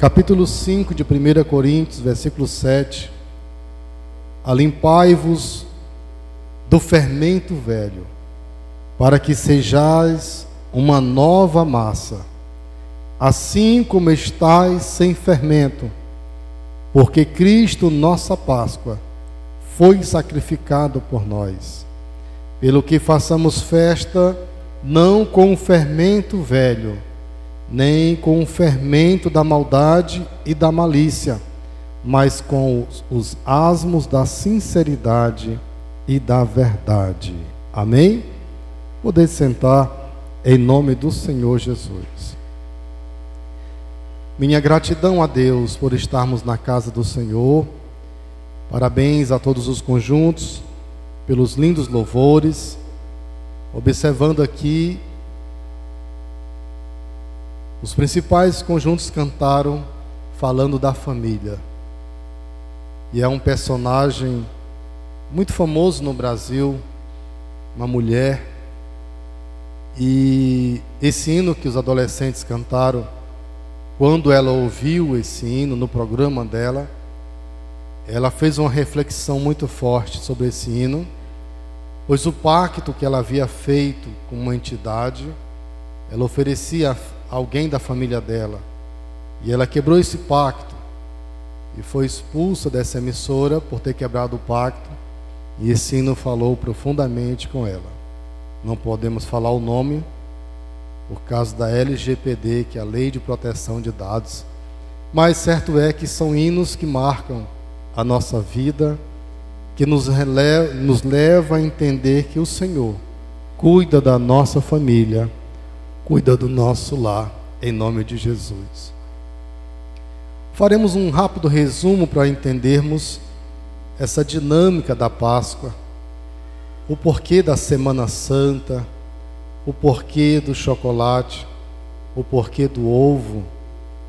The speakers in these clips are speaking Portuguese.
capítulo 5 de 1 Coríntios, versículo 7. Alimpai-vos do fermento velho, para que sejais uma nova massa, assim como estáis sem fermento, porque Cristo, nossa Páscoa, foi sacrificado por nós. Pelo que façamos festa, não com o fermento velho, nem com o fermento da maldade e da malícia, mas com os asmos da sinceridade e da verdade. Amém? Poder sentar em nome do Senhor Jesus. Minha gratidão a Deus por estarmos na casa do Senhor. Parabéns a todos os conjuntos pelos lindos louvores. Observando aqui, os principais conjuntos cantaram falando da família. E é um personagem muito famoso no Brasil, uma mulher. E esse hino que os adolescentes cantaram, quando ela ouviu esse hino no programa dela, ela fez uma reflexão muito forte sobre esse hino, pois o pacto que ela havia feito com uma entidade, ela oferecia a alguém da família dela, e ela quebrou esse pacto, e foi expulsa dessa emissora por ter quebrado o pacto, e esse hino falou profundamente com ela. Não podemos falar o nome, por causa da LGPD, que é a Lei de Proteção de Dados, mas certo é que são hinos que marcam a nossa vida, que nos leva a entender que o Senhor cuida da nossa família, cuida do nosso lar, em nome de Jesus. Faremos um rápido resumo para entendermos essa dinâmica da Páscoa, o porquê da Semana Santa, o porquê do chocolate, o porquê do ovo,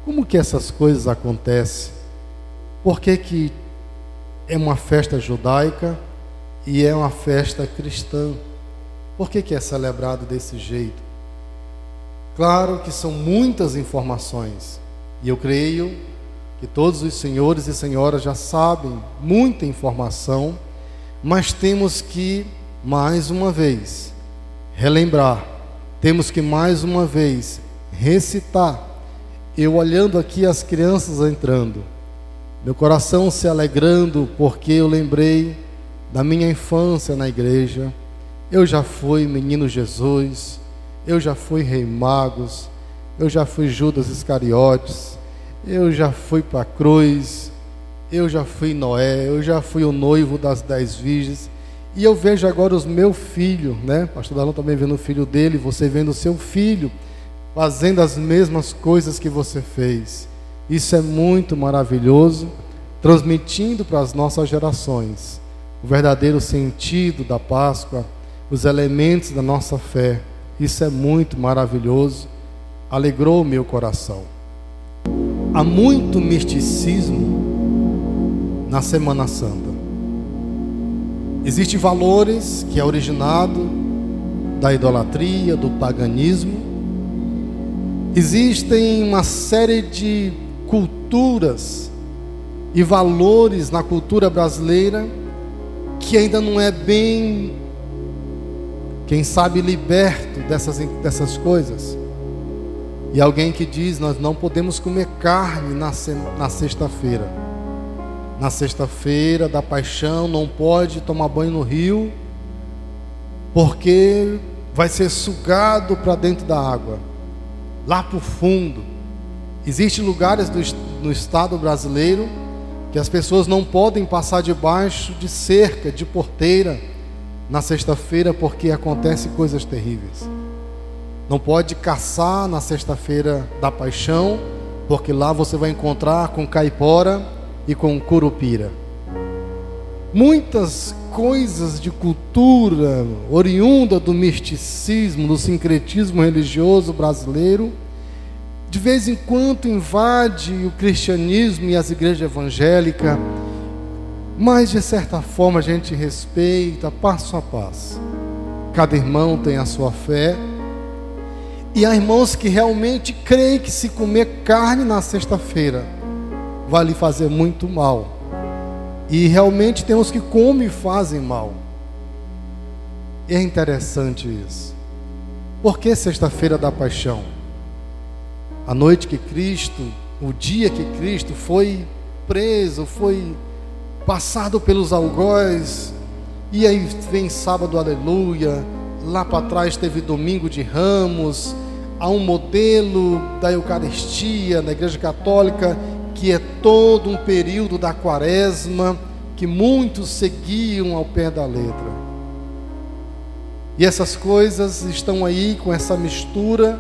como que essas coisas acontecem, por que é uma festa judaica e é uma festa cristã, por que é celebrado desse jeito? Claro que são muitas informações, e eu creio que todos os senhores e senhoras já sabem muita informação, mas temos que, mais uma vez, relembrar, temos que mais uma vez recitar. Eu olhando aqui as crianças entrando, meu coração se alegrando, porque eu lembrei da minha infância na igreja. Eu já fui menino Jesus, eu já fui rei Magos, eu já fui Judas Iscariotes, eu já fui para a cruz, eu já fui Noé, eu já fui o noivo das 10 virgens. E eu vejo agora os meus filhos, né? Pastor Dalão também vendo o filho dele, você vendo o seu filho fazendo as mesmas coisas que você fez. Isso é muito maravilhoso, transmitindo para as nossas gerações o verdadeiro sentido da Páscoa, os elementos da nossa fé. Isso é muito maravilhoso, alegrou o meu coração. Há muito misticismo na Semana Santa. Existem valores que é originado da idolatria, do paganismo. Existem uma série de culturas e valores na cultura brasileira que ainda não é bem, quem sabe, liberto dessas coisas. E alguém que diz, nós não podemos comer carne na sexta-feira. Na sexta-feira da paixão não pode tomar banho no rio, porque vai ser sugado para dentro da água, lá para o fundo. Existem lugares no estado brasileiro que as pessoas não podem passar debaixo de cerca, de porteira, na sexta-feira, porque acontecem coisas terríveis. Não pode caçar na sexta-feira da paixão, porque lá você vai encontrar com caipora e com curupira. Muitas coisas de cultura oriunda do misticismo, do sincretismo religioso brasileiro, de vez em quando invade o cristianismo e as igrejas evangélicas, mas de certa forma a gente respeita passo a passo. Cada irmão tem a sua fé, E há irmãos que realmente creem que se comer carne na sexta-feira vai lhe fazer muito mal. E realmente tem uns que comem e fazem mal. E é interessante isso. Por que sexta-feira da paixão? A noite que Cristo, o dia que Cristo foi preso, foi passado pelos algozes, e aí vem sábado, aleluia, lá para trás teve domingo de Ramos. Há um modelo da Eucaristia na Igreja Católica, que é todo um período da quaresma, que muitos seguiam ao pé da letra. E essas coisas estão aí com essa mistura,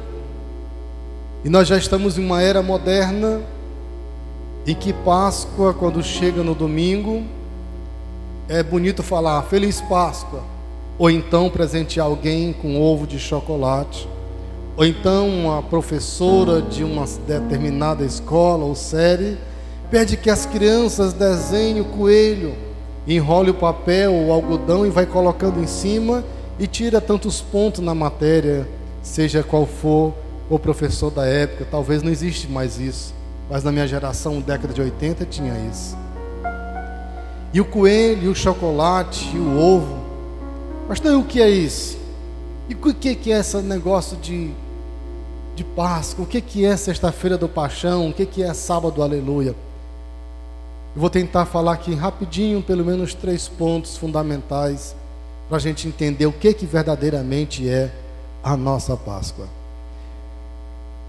e nós já estamos em uma era moderna, em que Páscoa, quando chega no domingo, é bonito falar Feliz Páscoa, ou então presentear alguém com ovo de chocolate, ou então uma professora de uma determinada escola ou série pede que as crianças desenhem o coelho, enrole o papel ou o algodão e vai colocando em cima e tira tantos pontos na matéria, seja qual for o professor da época. Talvez não existe mais isso, mas na minha geração, década de 80, tinha isso. E o coelho, e o chocolate, e o ovo. Pastor, e o que é isso? E o que é esse negócio de Páscoa? O que é sexta-feira do Paixão? O que é sábado, aleluia? Eu vou tentar falar aqui rapidinho, pelo menos 3 pontos fundamentais, para a gente entender o que verdadeiramente é a nossa Páscoa.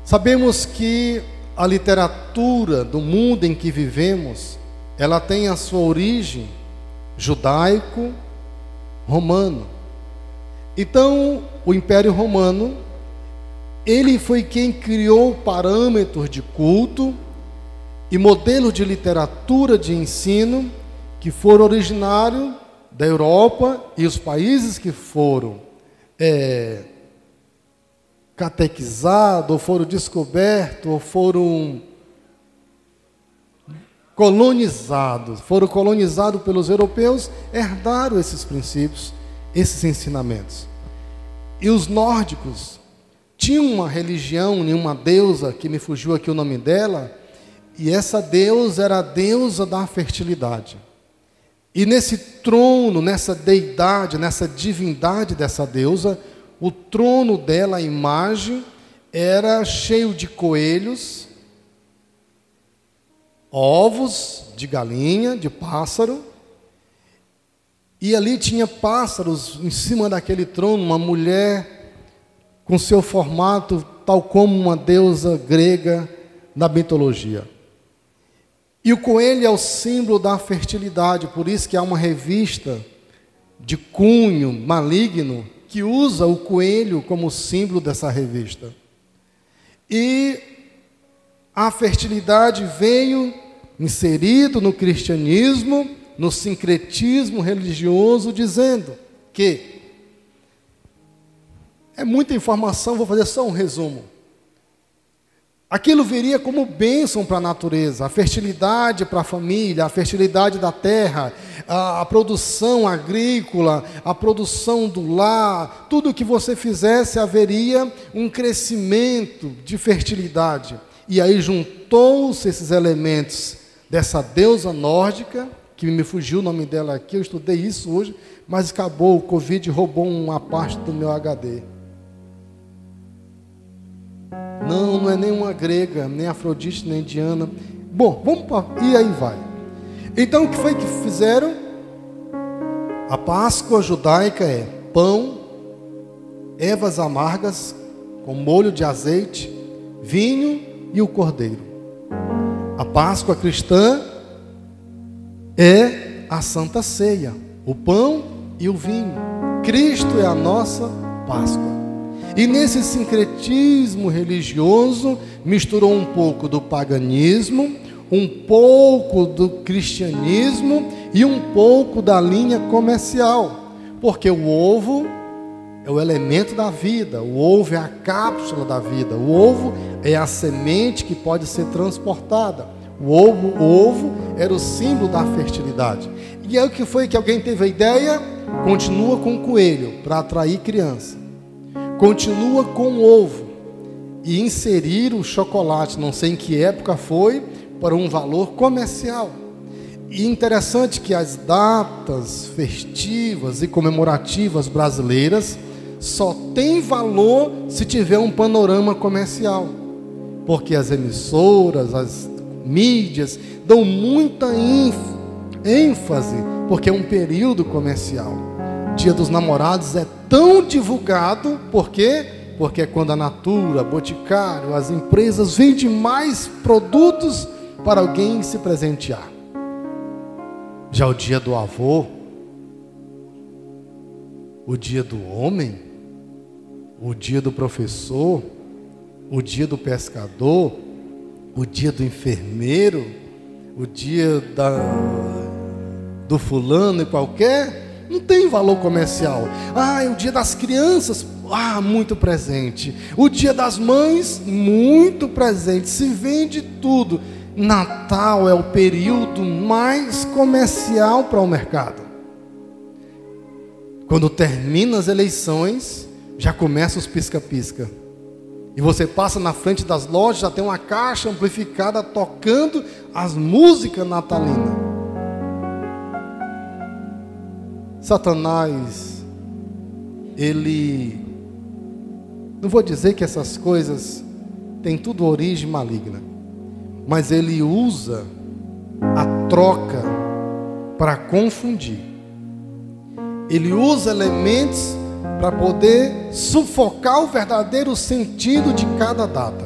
Sabemos que a literatura do mundo em que vivemos, ela tem a sua origem judaico-romano. Então, o Império Romano, ele foi quem criou parâmetros de culto e modelos de literatura de ensino que foram originários da Europa, e os países que foram catequizados, ou foram descobertos, ou foram colonizados pelos europeus, herdaram esses princípios, esses ensinamentos. E os nórdicos tinham uma religião, uma deusa, que me fugiu aqui o nome dela, e essa deusa era a deusa da fertilidade. E nesse trono, nessa deidade, nessa divindade dessa deusa, o trono dela, a imagem, era cheio de coelhos, ovos de galinha, de pássaro, e ali tinha pássaros em cima daquele trono, uma mulher com seu formato tal como uma deusa grega da mitologia. E o coelho é o símbolo da fertilidade, por isso que há uma revista de cunho maligno que usa o coelho como símbolo dessa revista. E a fertilidade veio inserido no cristianismo, no sincretismo religioso, dizendo que é muita informação, vou fazer só um resumo. Aquilo viria como bênção para a natureza, a fertilidade para a família, a fertilidade da terra, a produção agrícola, a produção do lar, tudo o que você fizesse haveria um crescimento de fertilidade. E aí juntou-se esses elementos dessa deusa nórdica, que me fugiu o nome dela aqui, eu estudei isso hoje, mas acabou, o Covid roubou uma parte do meu HD. Não é nem uma grega, nem Afrodite, nem Diana. Bom, e aí vai. Então o que foi que fizeram? A Páscoa judaica é pão, ervas amargas, com molho de azeite, vinho e o cordeiro. A Páscoa cristã é a Santa Ceia, o pão e o vinho. Cristo é a nossa Páscoa. E nesse sincretismo religioso, misturou um pouco do paganismo, um pouco do cristianismo e um pouco da linha comercial. Porque o ovo é o elemento da vida, o ovo é a cápsula da vida, o ovo é a semente que pode ser transportada. O ovo era o símbolo da fertilidade. E aí o que foi que alguém teve a ideia? Continua com o coelho para atrair criança. Continua com o ovo. e inseriram o chocolate, não sei em que época foi, para um valor comercial. E interessante que as datas festivas e comemorativas brasileiras só tem valor se tiver um panorama comercial, porque as emissoras, as mídias dão muita ênfase, porque é um período comercial. Dia dos Namorados é tão divulgado, por quê? Porque é quando a Natura, Boticário, as empresas vendem mais produtos para alguém se presentear. Já o dia do avô, o dia do homem, o dia do professor, o dia do pescador, o dia do enfermeiro, o dia do fulano e qualquer, não tem valor comercial. É o dia das crianças, muito presente. O dia das mães, muito presente. Se vende tudo. Natal é o período mais comercial para o mercado. Quando termina as eleições, já começa os pisca-pisca. E você passa na frente das lojas, já tem uma caixa amplificada tocando as músicas natalinas. Satanás, ele... Não vou dizer que essas coisas têm tudo origem maligna, mas ele usa a troca para confundir. Ele usa elementos para poder sufocar o verdadeiro sentido de cada data.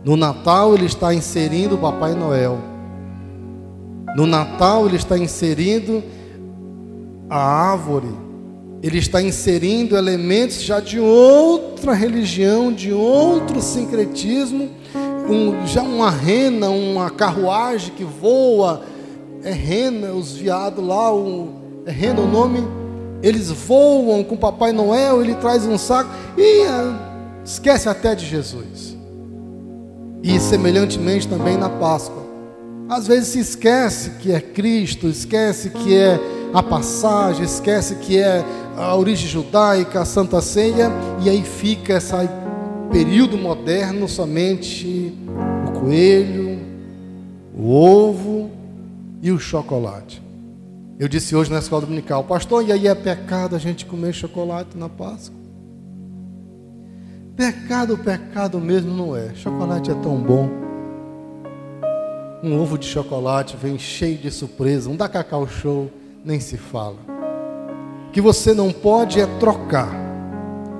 No Natal ele está inserindo o Papai Noel. No Natal ele está inserindo a árvore. Ele está inserindo elementos já de outra religião, de outro sincretismo, já uma rena, uma carruagem que voa, é rena, os viados lá, é rena o nome, eles voam com o Papai Noel, ele traz um saco e esquece até de Jesus. E semelhantemente também na Páscoa, às vezes se esquece que é Cristo, esquece que é a passagem, esquece que é a origem judaica, a Santa Ceia, e aí fica esse período moderno somente o coelho, o ovo e o chocolate. Eu disse hoje na escola dominical: pastor, e aí é pecado a gente comer chocolate na Páscoa? Pecado mesmo não é. Chocolate é tão bom. Um ovo de chocolate vem cheio de surpresa. Um da Cacau Show nem se fala. O que você não pode é trocar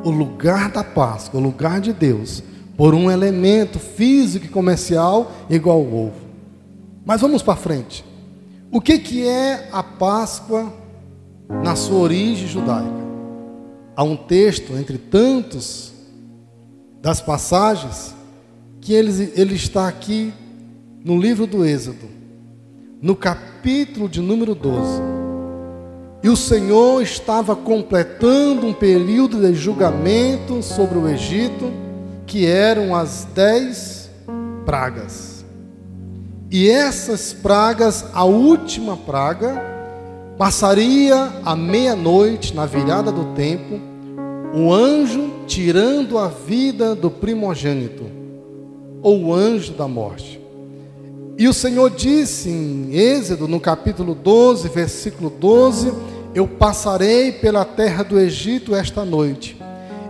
o lugar da Páscoa, o lugar de Deus, por um elemento físico e comercial igual ao ovo. Mas vamos para frente. O que é a Páscoa na sua origem judaica? Há um texto, entre tantos, das passagens, que ele está aqui no livro do Êxodo, no capítulo de número 12. E o Senhor estava completando um período de julgamento sobre o Egito, que eram as 10 pragas. E essas pragas, a última praga, passaria à meia-noite, na virada do tempo, o anjo tirando a vida do primogênito, ou o anjo da morte. E o Senhor disse em Êxodo, no capítulo 12, versículo 12: eu passarei pela terra do Egito esta noite,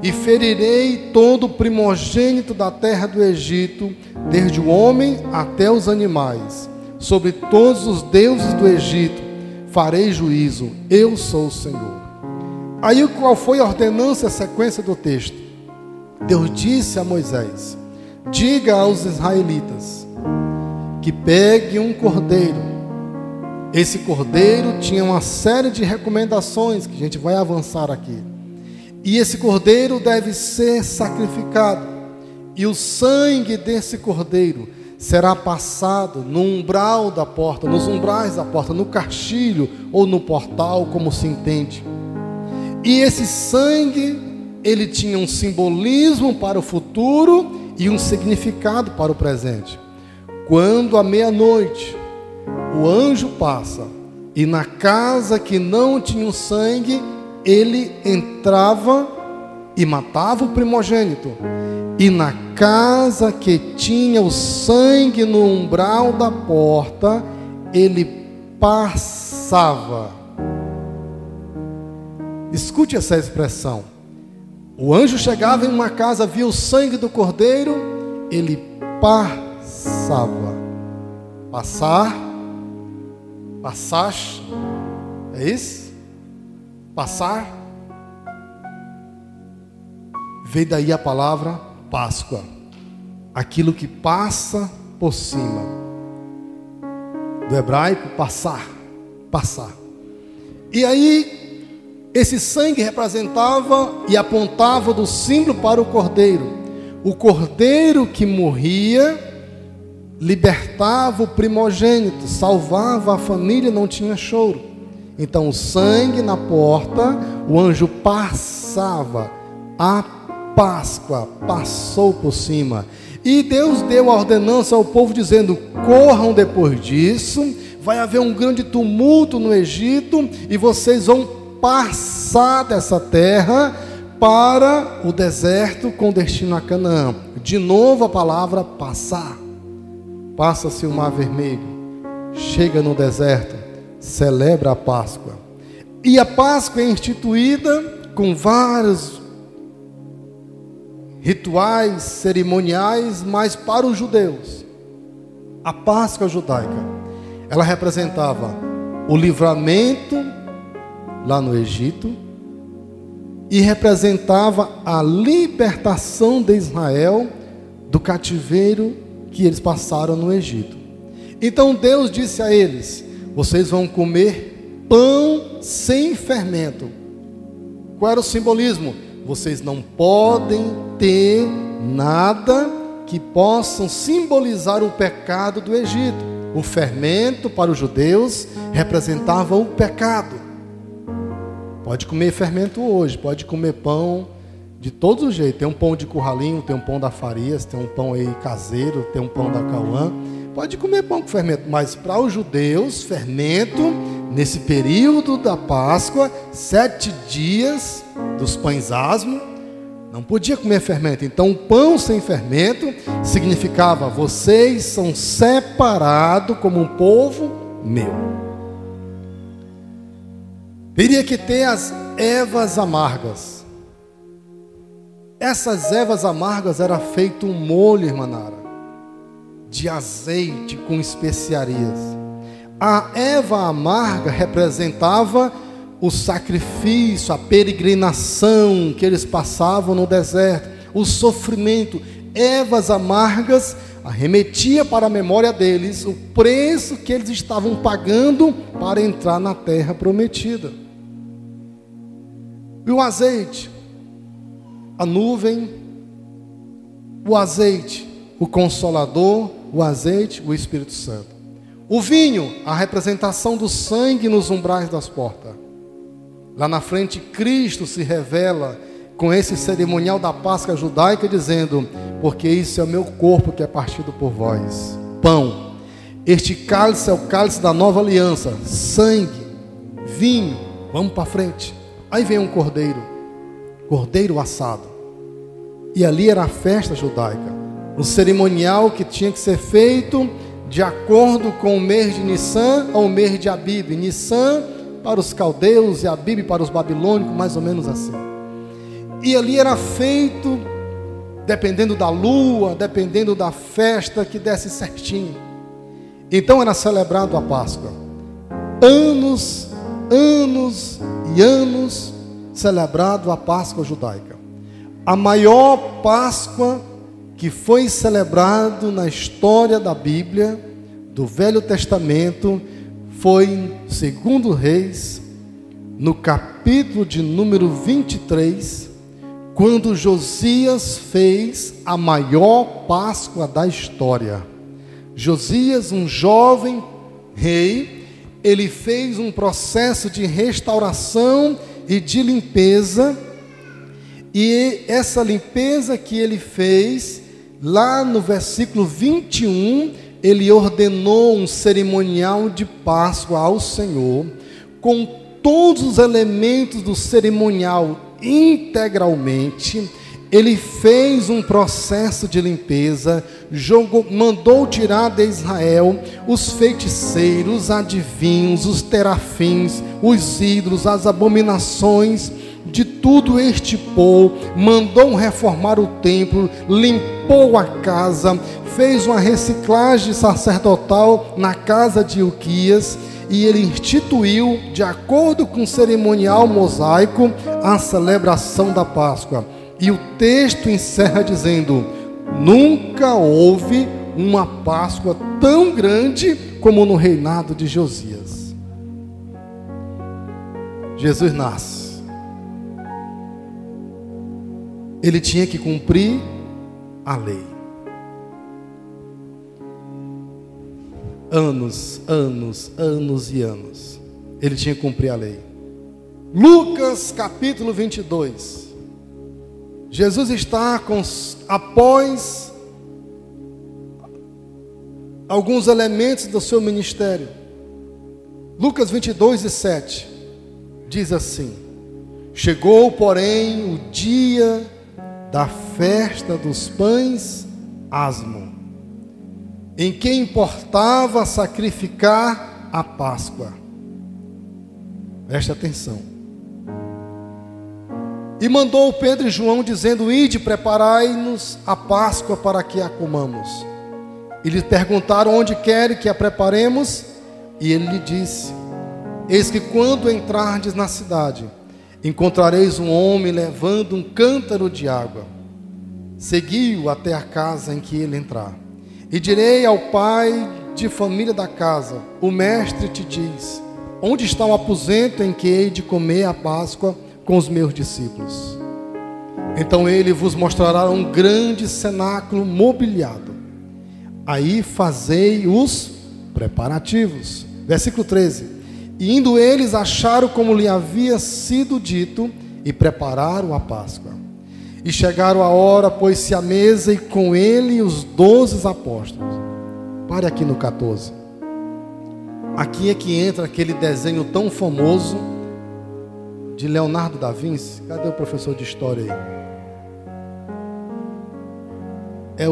e ferirei todo o primogênito da terra do Egito, desde o homem até os animais. Sobre todos os deuses do Egito farei juízo, eu sou o Senhor. Aí qual foi a ordenança, a sequência do texto? Deus disse a Moisés: diga aos israelitas que pegue um cordeiro. Esse cordeiro tinha uma série de recomendações que a gente vai avançar aqui. E esse cordeiro deve ser sacrificado. E o sangue desse cordeiro será passado no umbral da porta, nos umbrais da porta, no caixilho ou no portal, como se entende. E esse sangue, ele tinha um simbolismo para o futuro e um significado para o presente. Quando à meia-noite o anjo passa e na casa que não tinha o sangue, ele entrava e matava o primogênito. E na casa que tinha o sangue no umbral da porta, ele passava. Escute essa expressão. O anjo chegava em uma casa, via o sangue do cordeiro, ele passava. Passar, passage, é isso? Passar. Veio daí a palavra Páscoa, aquilo que passa por cima. Do hebraico, passar, passar. E aí, esse sangue representava e apontava do símbolo para o cordeiro. O cordeiro que morria libertava o primogênito, salvava a família, não tinha choro. Então o sangue na porta, o anjo passava. A Páscoa passou por cima. E Deus deu a ordenança ao povo dizendo: corram depois disso, vai haver um grande tumulto no Egito e vocês vão passar dessa terra para o deserto com destino a Canaã. De novo a palavra passar. Passa-se o Mar Vermelho, chega no deserto, celebra a Páscoa. E a Páscoa é instituída com vários rituais, cerimoniais, mas para os judeus, a Páscoa judaica, ela representava o livramento lá no Egito e representava a libertação de Israel do cativeiro que eles passaram no Egito. Então Deus disse a eles: vocês vão comer pão sem fermento. Qual era o simbolismo? Vocês não podem ter nada que possam simbolizar o pecado do Egito. O fermento para os judeus representava o pecado. Pode comer fermento hoje, pode comer pão de todos os jeitos. Tem um pão de curralinho, tem um pão da Farias, tem um pão aí caseiro, tem um pão da Cauã. Pode comer pão com fermento, mas para os judeus, fermento, nesse período da Páscoa, 7 dias dos pães asmos, não podia comer fermento. Então, o pão sem fermento significava: vocês são separados como um povo meu. Teria que ter as ervas amargas. Essas ervas amargas era feito um molho, irmã Nara, de azeite com especiarias. A erva amarga representava o sacrifício, a peregrinação que eles passavam no deserto, o sofrimento. Ervas amargas arremetia para a memória deles o preço que eles estavam pagando para entrar na terra prometida. E o azeite, a nuvem, o azeite, o Consolador, o azeite, o Espírito Santo. O vinho, a representação do sangue nos umbrais das portas. Lá na frente, Cristo se revela com esse cerimonial da Páscoa judaica, dizendo: porque isso é o meu corpo que é partido por vós. Pão, este cálice é o cálice da nova aliança. Sangue, vinho, vamos para frente. Aí vem um cordeiro assado. E ali era a festa judaica, um cerimonial que tinha que ser feito de acordo com o mês de Nissan ao mês de Abib. Nissan para os caldeus e Abib para os babilônicos, mais ou menos assim. E ali era feito dependendo da lua, dependendo da festa que desse certinho. Então era celebrado a Páscoa. Anos e anos celebrado a Páscoa judaica. A maior Páscoa que foi celebrado na história da Bíblia, do Velho Testamento, foi em 2 Reis, no capítulo de número 23, quando Josias fez a maior Páscoa da história. Josias, um jovem rei, ele fez um processo de restauração e de limpeza, e essa limpeza que ele fez, lá no versículo 21, ele ordenou um cerimonial de Páscoa ao Senhor, com todos os elementos do cerimonial integralmente, ele fez um processo de limpeza, mandou tirar de Israel os feiticeiros, os adivinhos, os terafins, os ídolos, as abominações, de tudo extirpou, mandou reformar o templo, limpou a casa, fez uma reciclagem sacerdotal na casa de Ilquias, e ele instituiu, de acordo com o cerimonial mosaico, a celebração da Páscoa. E o texto encerra dizendo: nunca houve uma Páscoa tão grande como no reinado de Josias. Jesus nasce. Ele tinha que cumprir a lei. Anos e anos. Ele tinha que cumprir a lei. Lucas capítulo 22. Jesus está após alguns elementos do seu ministério. Lucas 22:7 diz assim: chegou, porém, o dia da festa dos pães Asmo, em que importava sacrificar a Páscoa. Preste atenção. E mandou Pedro e João, dizendo: ide, preparai-nos a Páscoa para que a comamos. E lhe perguntaram: onde querem que a preparemos? E ele lhe disse: eis que quando entrardes na cidade, encontrareis um homem levando um cântaro de água. Segui-o até a casa em que ele entrar. E direi ao pai de família da casa: o mestre te diz: onde está o aposento em que hei de comer a Páscoa com os meus discípulos? Então ele vos mostrará um grande cenáculo mobiliado. Aí fazei os preparativos. Versículo 13. E indo eles, acharam como lhe havia sido dito, e prepararam a Páscoa. E chegaram a hora, pôs-se à mesa, e com ele os 12 apóstolos. Pare aqui no 14. Aqui é que entra aquele desenho tão famoso de Leonardo da Vinci. Cadê o professor de história aí? É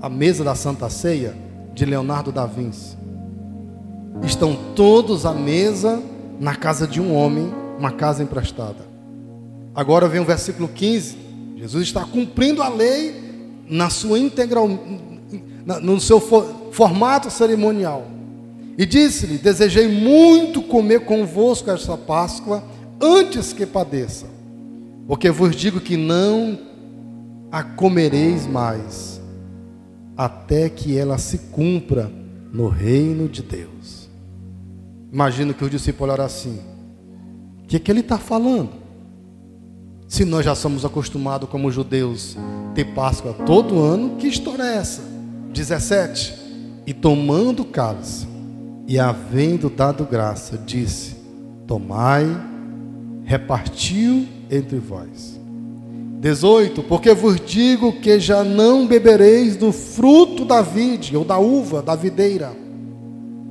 a mesa da Santa Ceia de Leonardo da Vinci. Estão todos à mesa na casa de um homem, uma casa emprestada. Agora vem o versículo 15. Jesus está cumprindo a lei na sua integral, no seu formato cerimonial. E disse-lhe: desejei muito comer convosco esta Páscoa antes que padeça, porque vos digo que não a comereis mais, até que ela se cumpra no reino de Deus. Imagino que os discípulos olharam assim: o que ele está falando? Se nós já somos acostumados como judeus ter Páscoa todo ano, que história é essa? 17. E tomando o cálice, e havendo dado graça, disse: tomai, repartiu entre vós. 18. Porque vos digo que já não bebereis do fruto da vide, ou da uva, da videira.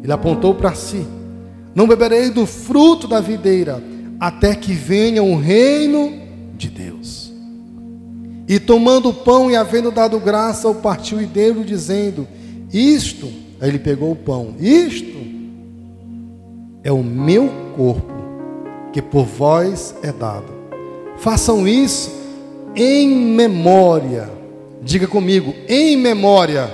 Ele apontou para si: não bebereis do fruto da videira, até que venha o reino de Deus. E tomando o pão e havendo dado graça, o partiu e deu-lhe, dizendo: isto, aí ele pegou o pão, isto é o meu corpo, que por vós é dado. Façam isso em memória. Diga comigo: em memória.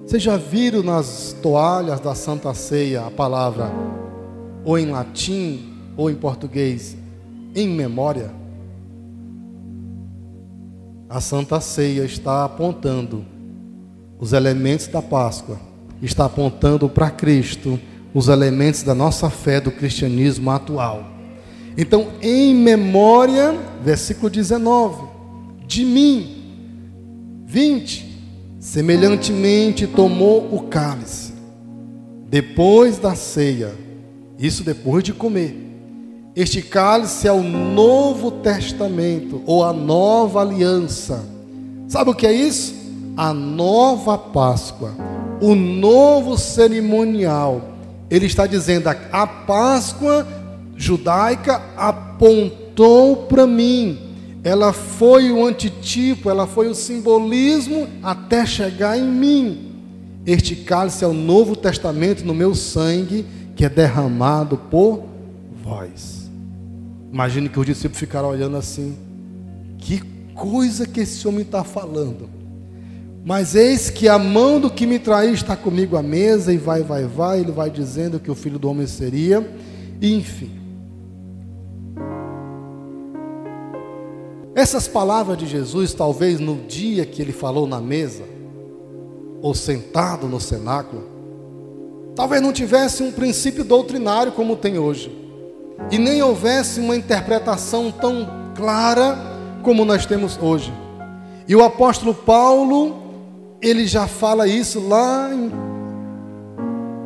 Vocês já viram nas toalhas da Santa Ceia a palavra, ou em latim, ou em português, em memória? A Santa Ceia está apontando os elementos da Páscoa, está apontando para Cristo os elementos da nossa fé, do cristianismo atual. Então, em memória, versículo 19, de mim. 20. Semelhantemente tomou o cálice, depois da ceia, isso depois de comer. Este cálice é o Novo Testamento, ou a nova aliança. Sabe o que é isso? A nova Páscoa, o novo cerimonial. Ele está dizendo: a Páscoa judaica apontou para mim. ela foi o antitipo, ela foi o simbolismo até chegar em mim. Este cálice é o Novo Testamento no meu sangue, que é derramado por vós. Imagine que os discípulos ficaram olhando assim, que coisa que esse homem está falando. Mas eis que a mão do que me traiu está comigo à mesa, e vai, ele vai dizendo que o Filho do Homem seria, e enfim. Essas palavras de Jesus, talvez no dia que ele falou na mesa, ou sentado no cenáculo, talvez não tivesse um princípio doutrinário como tem hoje, e nem houvesse uma interpretação tão clara como nós temos hoje. E o apóstolo Paulo, ele já fala isso lá em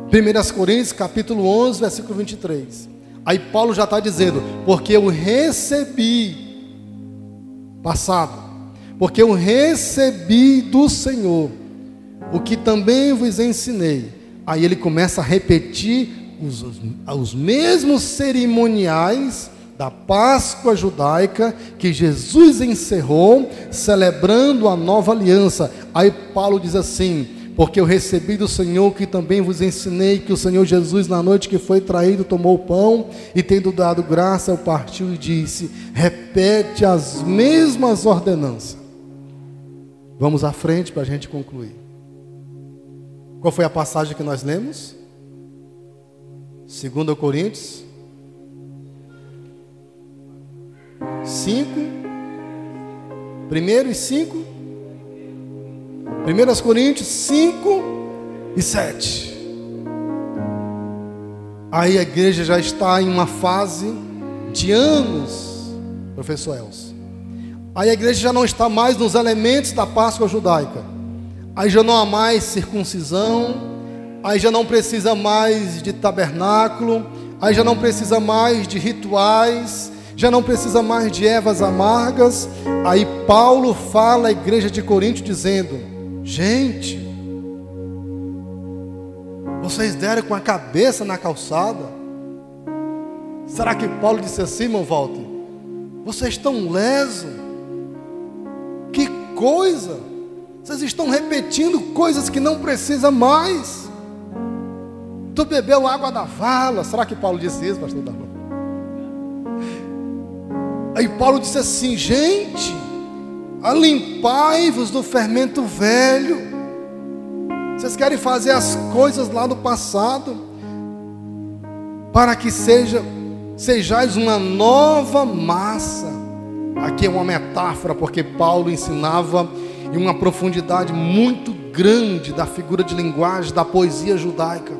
1 Coríntios capítulo 11, versículo 23. Aí Paulo já está dizendo, porque eu recebi, passado, porque eu recebi do Senhor o que também vos ensinei. Aí ele começa a repetir os mesmos cerimoniais da Páscoa judaica que Jesus encerrou, celebrando a nova aliança. Aí Paulo diz assim, porque eu recebi do Senhor que também vos ensinei, que o Senhor Jesus, na noite que foi traído, tomou o pão e, tendo dado graça, o partiu e disse, repete as mesmas ordenanças. Vamos à frente para a gente concluir. Qual foi a passagem que nós lemos? 2 Coríntios 5, 1 e 5, 1 Coríntios 5 e 7. Aí a igreja já está em uma fase de anos, professor Elcio. Aí a igreja já não está mais nos elementos da Páscoa judaica. Aí já não há mais circuncisão, aí já não precisa mais de tabernáculo, aí já não precisa mais de rituais, já não precisa mais de ervas amargas. Aí Paulo fala à igreja de Corinto dizendo, gente, vocês deram com a cabeça na calçada. Será que Paulo disse assim, irmão Walter? Vocês estão lesos? Que coisa! Vocês estão repetindo coisas que não precisa mais. Tu bebeu água da vala. Será que Paulo disse isso, pastor Darlan? Aí Paulo disse assim, gente, alimpai-vos do fermento velho. Vocês querem fazer as coisas lá do passado, para que sejais uma nova massa. Aqui é uma metáfora, porque Paulo ensinava em uma profundidade muito grande da figura de linguagem da poesia judaica.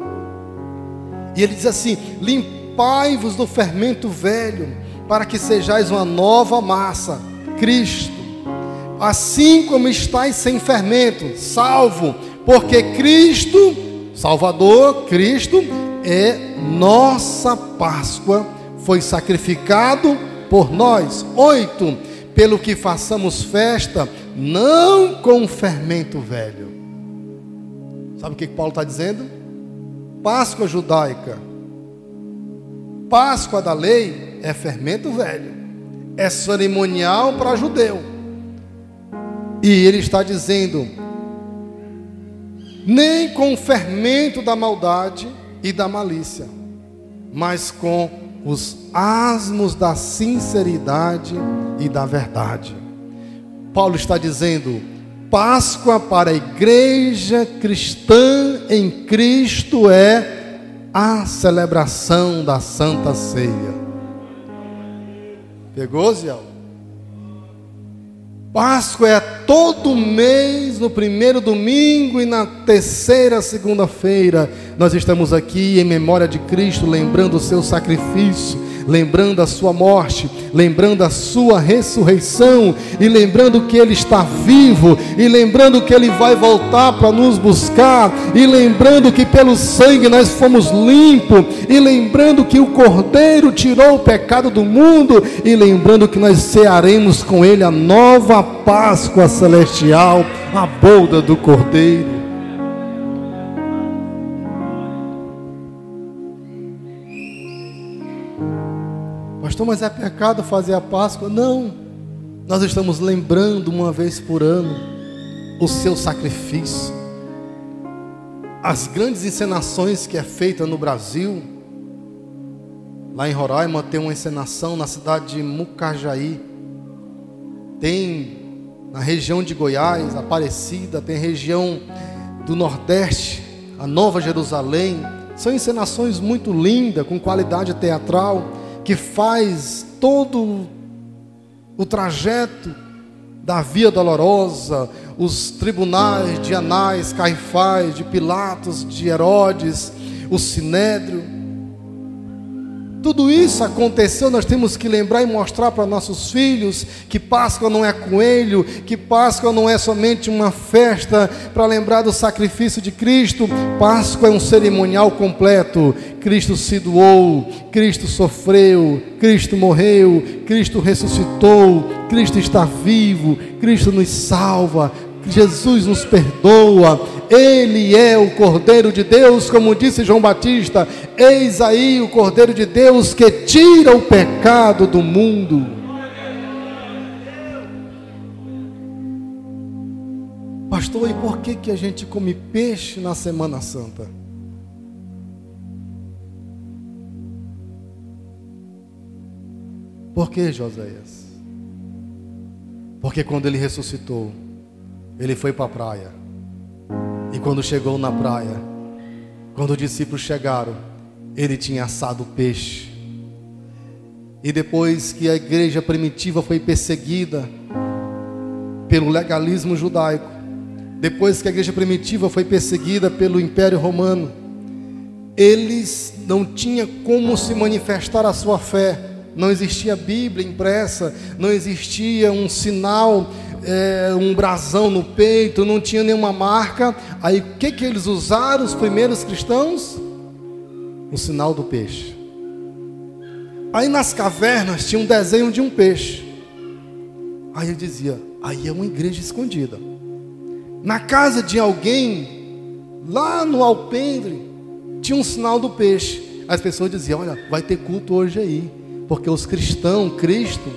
E ele diz assim, limpai-vos do fermento velho, para que sejais uma nova massa, Cristo, assim como estáis sem fermento, salvo, porque Cristo, Salvador, Cristo, é nossa Páscoa, foi sacrificado por nós. 8, pelo que façamos festa, não com fermento velho. Sabe o que Paulo está dizendo? Páscoa judaica, Páscoa da lei, é fermento velho, é cerimonial para judeu. E ele está dizendo, nem com o fermento da maldade e da malícia, mas com os asmos da sinceridade e da verdade. Paulo está dizendo, Páscoa para a igreja cristã em Cristo é a celebração da Santa Ceia. Pegou, Zé? Páscoa é todo mês, no primeiro domingo e na terceira segunda-feira. Nós estamos aqui em memória de Cristo, lembrando o seu sacrifício, lembrando a sua morte, lembrando a sua ressurreição, e lembrando que Ele está vivo, e lembrando que Ele vai voltar para nos buscar, e lembrando que pelo sangue nós fomos limpos, e lembrando que o Cordeiro tirou o pecado do mundo, e lembrando que nós cearemos com Ele a nova Páscoa celestial, a boda do Cordeiro. Pastor, mas é pecado fazer a Páscoa? Não Nós estamos lembrando uma vez por ano o seu sacrifício. As grandes encenações que é feita no Brasil. Lá em Roraima tem uma encenação na cidade de Mucajaí. Tem na região de Goiás, Aparecida, tem região do Nordeste, a Nova Jerusalém. São encenações muito lindas, com qualidade teatral, que faz todo o trajeto da Via Dolorosa, os tribunais de Anás, Caifás, de Pilatos, de Herodes, o Sinédrio. Tudo isso aconteceu. Nós temos que lembrar e mostrar para nossos filhos que Páscoa não é coelho, que Páscoa não é somente uma festa para lembrar do sacrifício de Cristo. Páscoa é um cerimonial completo. Cristo se doou, Cristo sofreu, Cristo morreu, Cristo ressuscitou, Cristo está vivo, Cristo nos salva, Jesus nos perdoa. Ele é o Cordeiro de Deus, como disse João Batista: eis aí o Cordeiro de Deus que tira o pecado do mundo. Pastor, e por que a gente come peixe na Semana Santa? Por que, Joséias? Porque quando ele ressuscitou, ele foi para a praia. E quando chegou na praia, quando os discípulos chegaram, ele tinha assado peixe. E depois que a igreja primitiva foi perseguida pelo legalismo judaico, depois que a igreja primitiva foi perseguida pelo Império Romano, eles não tinham como se manifestar a sua fé. Não existia Bíblia impressa, não existia um sinal, um brasão no peito, não tinha nenhuma marca. Aí o que eles usaram, os primeiros cristãos? O sinal do peixe. Aí nas cavernas tinha um desenho de um peixe. Aí ele dizia: aí é uma igreja escondida. Na casa de alguém, lá no alpendre, tinha um sinal do peixe. As pessoas diziam: olha, vai ter culto hoje aí, porque os cristãos, Cristo,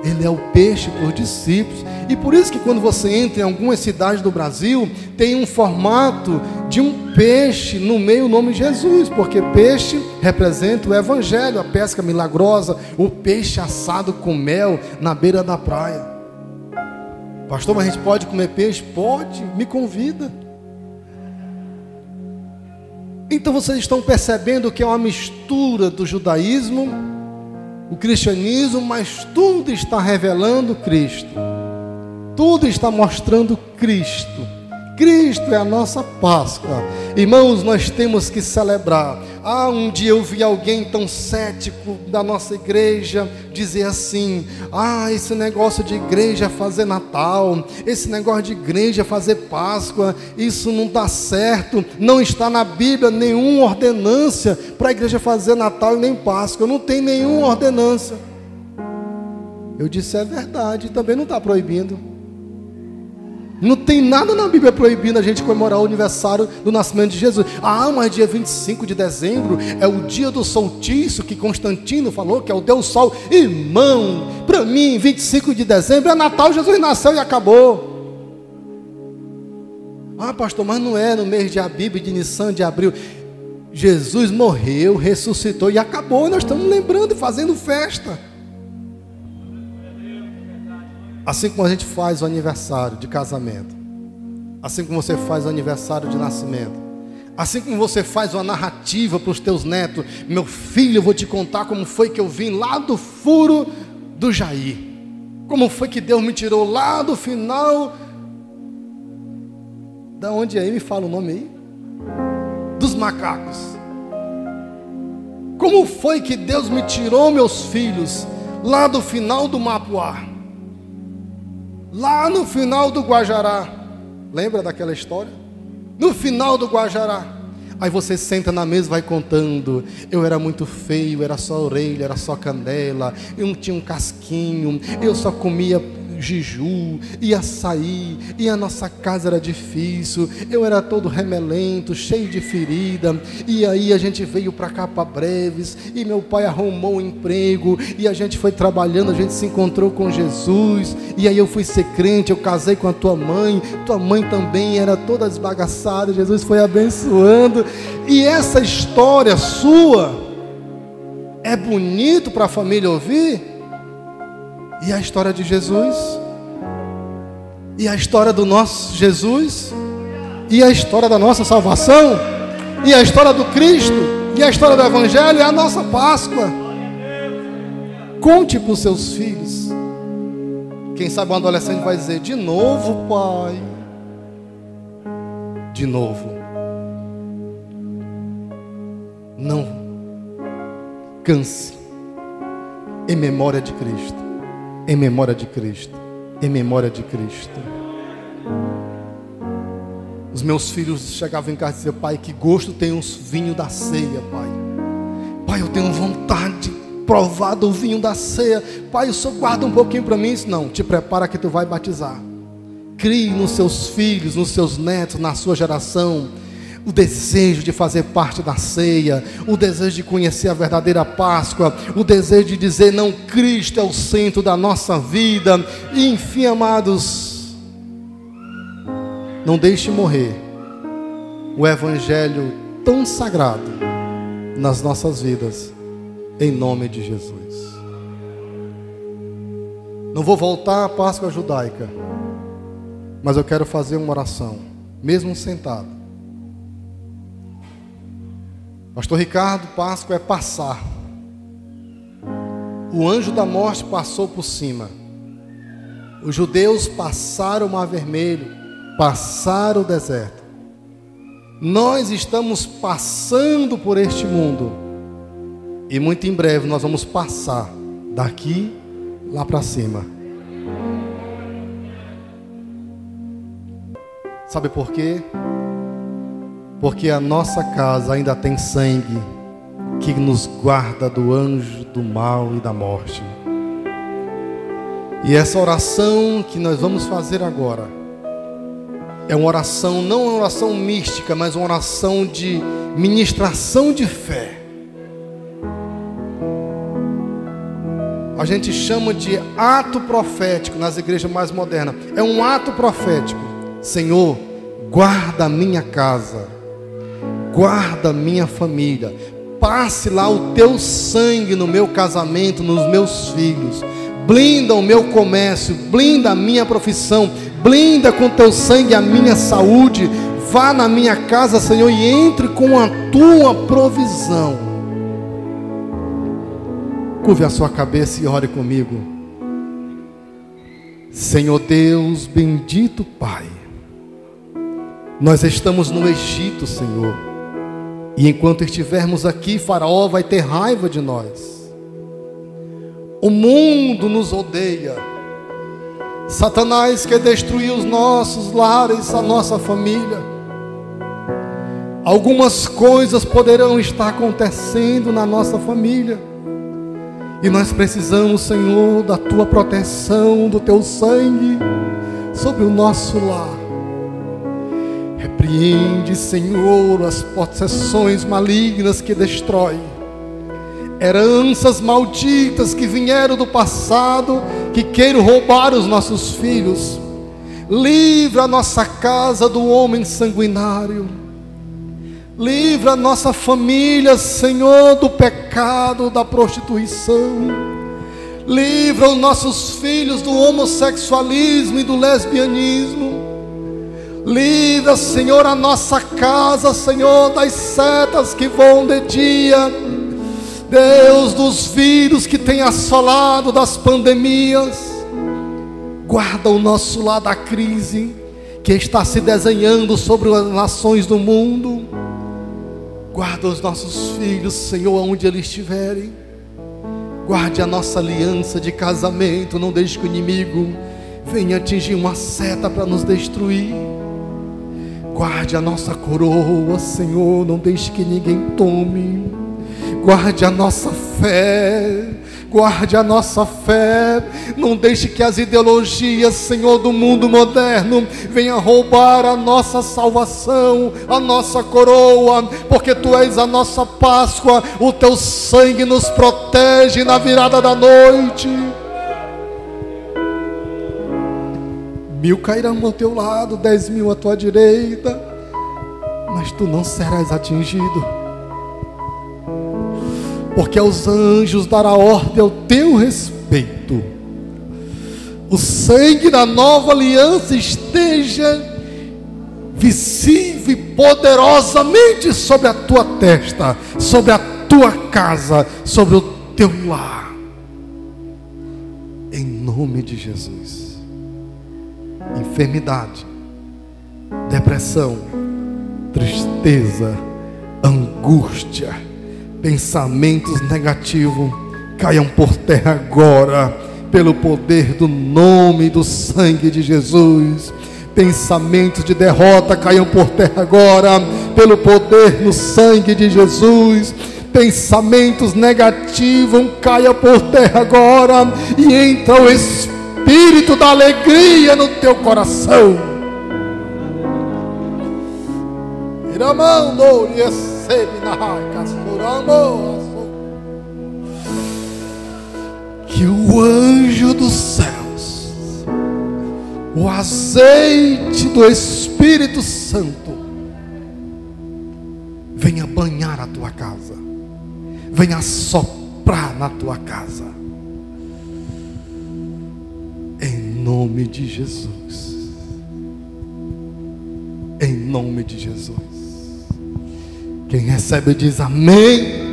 Ele é o peixe para os discípulos. E por isso que quando você entra em algumas cidades do Brasil, tem um formato de um peixe no meio, o nome de Jesus, porque peixe representa o evangelho, a pesca milagrosa, o peixe assado com mel na beira da praia. Pastor, mas a gente pode comer peixe? Pode, me convida. Então vocês estão percebendo que é uma mistura do judaísmo, o cristianismo, mas tudo está revelando Cristo. Tudo está mostrando Cristo. Cristo é a nossa Páscoa. Irmãos, nós temos que celebrar. Um dia eu vi alguém tão cético da nossa igreja dizer assim: esse negócio de igreja fazer Natal, esse negócio de igreja fazer Páscoa, isso não dá certo. Não está na Bíblia nenhuma ordenância para a igreja fazer Natal e nem Páscoa. Não tem nenhuma ordenância. Eu disse: é verdade, também não está proibindo. Não tem nada na Bíblia proibindo a gente comemorar o aniversário do nascimento de Jesus. Mas dia 25 de dezembro é o dia do solstício que Constantino falou, que é o Deus Sol. Irmão, para mim 25 de dezembro é Natal, Jesus nasceu e acabou. Pastor, mas não é no mês de Abib, de Nissan, de abril. Jesus morreu, ressuscitou e acabou. Nós estamos lembrando e fazendo festa. Assim como a gente faz o aniversário de casamento, assim como você faz o aniversário de nascimento, assim como você faz uma narrativa para os teus netos: meu filho, eu vou te contar como foi que eu vim lá do furo do Jair, como foi que Deus me tirou lá do final, da onde aí, me fala o nome aí, dos macacos. Como foi que Deus me tirou meus filhos lá do final do Mapuá, lá no final do Guajará. Lembra daquela história? No final do Guajará. Aí você senta na mesa e vai contando: eu era muito feio, era só orelha, era só canela, eu não tinha um casquinho, eu só comia jejum, ia sair, e a nossa casa era difícil, eu era todo remelento, cheio de ferida, e aí a gente veio para cá para Breves, e meu pai arrumou um emprego, e a gente foi trabalhando, a gente se encontrou com Jesus, e aí eu fui ser crente, eu casei com a tua mãe também era toda desbagaçada, Jesus foi abençoando, e essa história sua é bonito para a família ouvir? E a história de Jesus? E a história do nosso Jesus? E a história da nossa salvação? E a história do Cristo? E a história do Evangelho? E a nossa Páscoa? Conte para os seus filhos. Quem sabe um adolescente vai dizer: de novo, pai? De novo. Não canse, em memória de Cristo, em memória de Cristo, em memória de Cristo. Os meus filhos chegavam em casa e diziam: pai, que gosto tem uns vinhos da ceia, pai. Pai, eu tenho vontade de provar do vinho da ceia. Pai, o senhor guarda um pouquinho para mim. Isso não, te prepara que tu vai batizar. Crie nos seus filhos, nos seus netos, na sua geração, o desejo de fazer parte da ceia, o desejo de conhecer a verdadeira Páscoa, o desejo de dizer: não, Cristo é o centro da nossa vida. E enfim, amados, não deixe morrer o Evangelho tão sagrado nas nossas vidas, em nome de Jesus. Não vou voltar à Páscoa judaica, mas eu quero fazer uma oração, mesmo sentado. Pastor Ricardo, Páscoa é passar. O anjo da morte passou por cima. Os judeus passaram o Mar Vermelho, passaram o deserto. Nós estamos passando por este mundo, e muito em breve nós vamos passar daqui lá para cima. Sabe por quê? Porque a nossa casa ainda tem sangue que nos guarda do anjo do mal e da morte. E essa oração que nós vamos fazer agora é uma oração, não uma oração mística, mas uma oração de ministração de fé. A gente chama de ato profético nas igrejas mais modernas. É um ato profético. Senhor, guarda a minha casa, guarda a minha família, passe lá o teu sangue no meu casamento, nos meus filhos, blinda o meu comércio, blinda a minha profissão, blinda com teu sangue a minha saúde. Vá na minha casa, Senhor, e entre com a tua provisão. Curve a sua cabeça e ore comigo. Senhor Deus, bendito Pai, nós estamos no Egito, Senhor, e enquanto estivermos aqui, Faraó vai ter raiva de nós. O mundo nos odeia. Satanás quer destruir os nossos lares, a nossa família. Algumas coisas poderão estar acontecendo na nossa família, e nós precisamos, Senhor, da tua proteção, do teu sangue sobre o nosso lar. Repreende, Senhor, as possessões malignas que destroem, heranças malditas que vieram do passado, que queiram roubar os nossos filhos. Livra a nossa casa do homem sanguinário. Livra a nossa família, Senhor, do pecado, da prostituição. Livra os nossos filhos do homossexualismo e do lesbianismo. Livra, Senhor, a nossa casa, Senhor, das setas que voam de dia. Deus, dos vírus que tem assolado, das pandemias. Guarda o nosso lar da crise que está se desenhando sobre as nações do mundo. Guarda os nossos filhos, Senhor, aonde eles estiverem. Guarde a nossa aliança de casamento. Não deixe que o inimigo venha atingir uma seta para nos destruir. Guarde a nossa coroa, Senhor. Não deixe que ninguém tome. Guarde a nossa fé. Guarde a nossa fé. Não deixe que as ideologias, Senhor, do mundo moderno venham roubar a nossa salvação, a nossa coroa, porque Tu és a nossa Páscoa. O Teu sangue nos protege na virada da noite. 1000 cairão ao teu lado, 10.000 à tua direita, mas tu não serás atingido, porque aos anjos dará ordem ao teu respeito. O sangue da nova aliança esteja visível e poderosamente sobre a tua testa, sobre a tua casa, sobre o teu lar, em nome de Jesus. Enfermidade, depressão, tristeza, angústia, pensamentos negativos caiam por terra agora, pelo poder do nome e do sangue de Jesus. Pensamentos de derrota caiam por terra agora, pelo poder do sangue de Jesus. Pensamentos negativos caiam por terra agora, e entra o Espírito da alegria no teu coração. Que o anjo dos céus, o azeite do Espírito Santo, venha banhar a tua casa, venha soprar na tua casa, em nome de Jesus. Em nome de Jesus. Quem recebe diz amém.